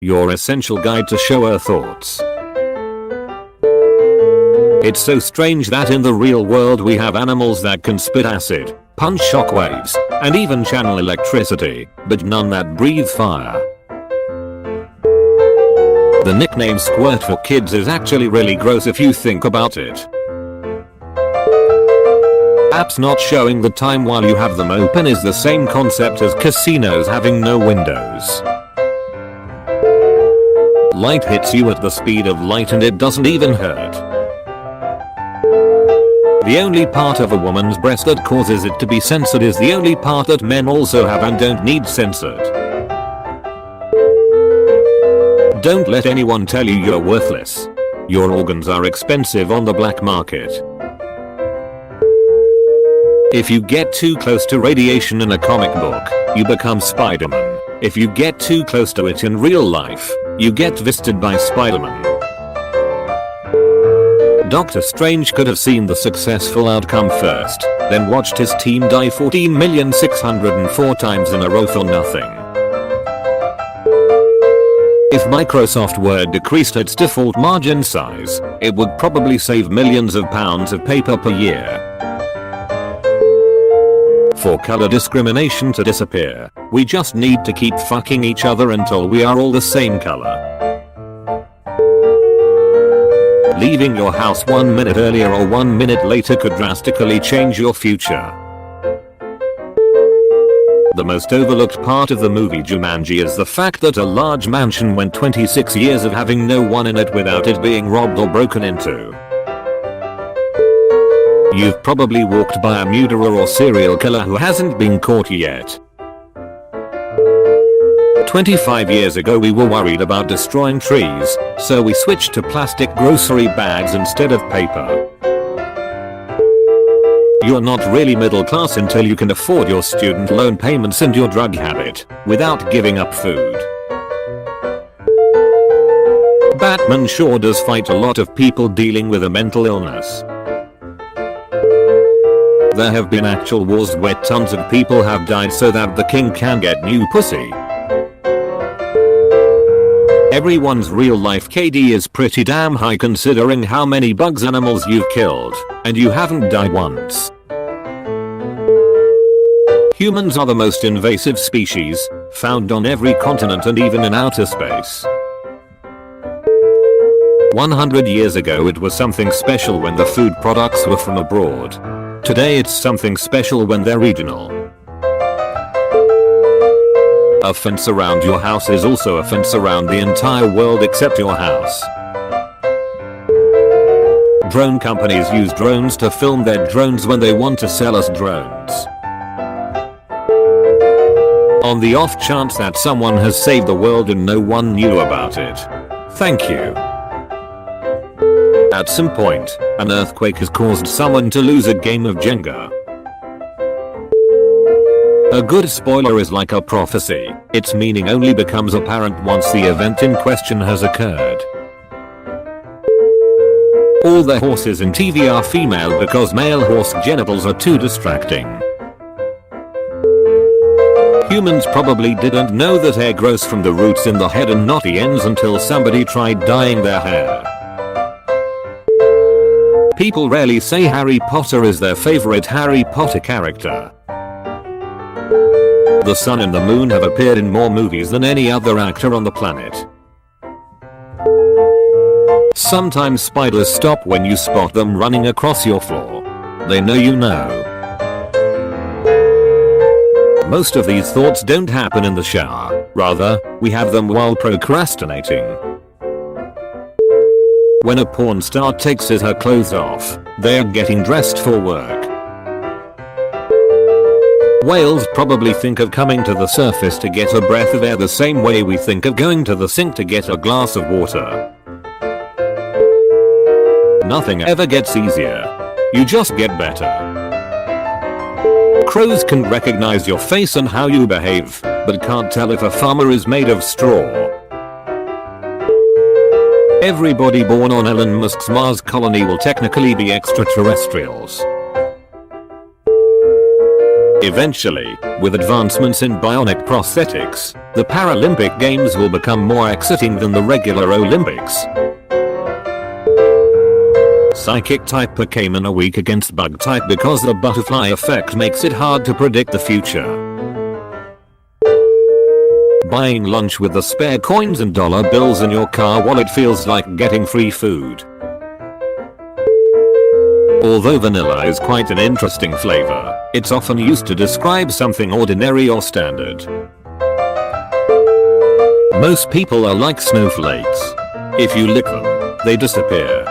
your essential guide to Showerthoughts. It's so strange that in the real world we have animals that can spit acid, punch shockwaves, and even channel electricity, but none that breathe fire. The nickname squirt for kids is actually really gross if you think about it. Apps not showing the time while you have them open is the same concept as casinos having no windows. Light hits you at the speed of light and it doesn't even hurt. The only part of a woman's breast that causes it to be censored is the only part that men also have and don't need censored. Don't let anyone tell you you're worthless. Your organs are expensive on the black market. If you get too close to radiation in a comic book, you become Spider-Man. If you get too close to it in real life, you get visited by Spider-Man. Doctor Strange could have seen the successful outcome first, then watched his team die 14,604 times in a row for nothing. If Microsoft Word decreased its default margin size, it would probably save millions of pounds of paper per year. For color discrimination to disappear, we just need to keep fucking each other until we are all the same color. Leaving your house 1 minute earlier or 1 minute later could drastically change your future. The most overlooked part of the movie Jumanji is the fact that a large mansion went 26 years of having no one in it without it being robbed or broken into. You've probably walked by a murderer or serial killer who hasn't been caught yet. 25 years ago we were worried about destroying trees, so we switched to plastic grocery bags instead of paper. You're not really middle class until you can afford your student loan payments and your drug habit, without giving up food. Batman sure does fight a lot of people dealing with a mental illness. There have been actual wars where tons of people have died so that the king can get new pussy. Everyone's real life KD is pretty damn high considering how many bugs animals you've killed, and you haven't died once. Humans are the most invasive species, found on every continent and even in outer space. 100 years ago it was something special when the food products were from abroad. Today it's something special when they're regional. A fence around your house is also a fence around the entire world except your house. Drone companies use drones to film their drones when they want to sell us drones. On the off chance that someone has saved the world and no one knew about it, thank you. At some point, an earthquake has caused someone to lose a game of Jenga. A good spoiler is like a prophecy, its meaning only becomes apparent once the event in question has occurred. All the horses in TV are female because male horse genitals are too distracting. Humans probably didn't know that hair grows from the roots in the head and not the ends until somebody tried dyeing their hair. People rarely say Harry Potter is their favorite Harry Potter character. The sun and the moon have appeared in more movies than any other actor on the planet. Sometimes spiders stop when you spot them running across your floor. They know you know. Most of these thoughts don't happen in the shower, rather, we have them while procrastinating. When a porn star takes her clothes off, they're getting dressed for work. Whales probably think of coming to the surface to get a breath of air the same way we think of going to the sink to get a glass of water. Nothing ever gets easier. You just get better. Crows can recognize your face and how you behave, but can't tell if a farmer is made of straw. Everybody born on Elon Musk's Mars colony will technically be extraterrestrials. Eventually, with advancements in bionic prosthetics, The Paralympic Games will become more exciting than the regular Olympics. Psychic type became in a week against bug type because the butterfly effect makes it hard to predict the future. Buying lunch with the spare coins and dollar bills in your car wallet feels like getting free food. Although vanilla is quite an interesting flavor, it's often used to describe something ordinary or standard. Most people are like snowflakes. If you lick them, they disappear.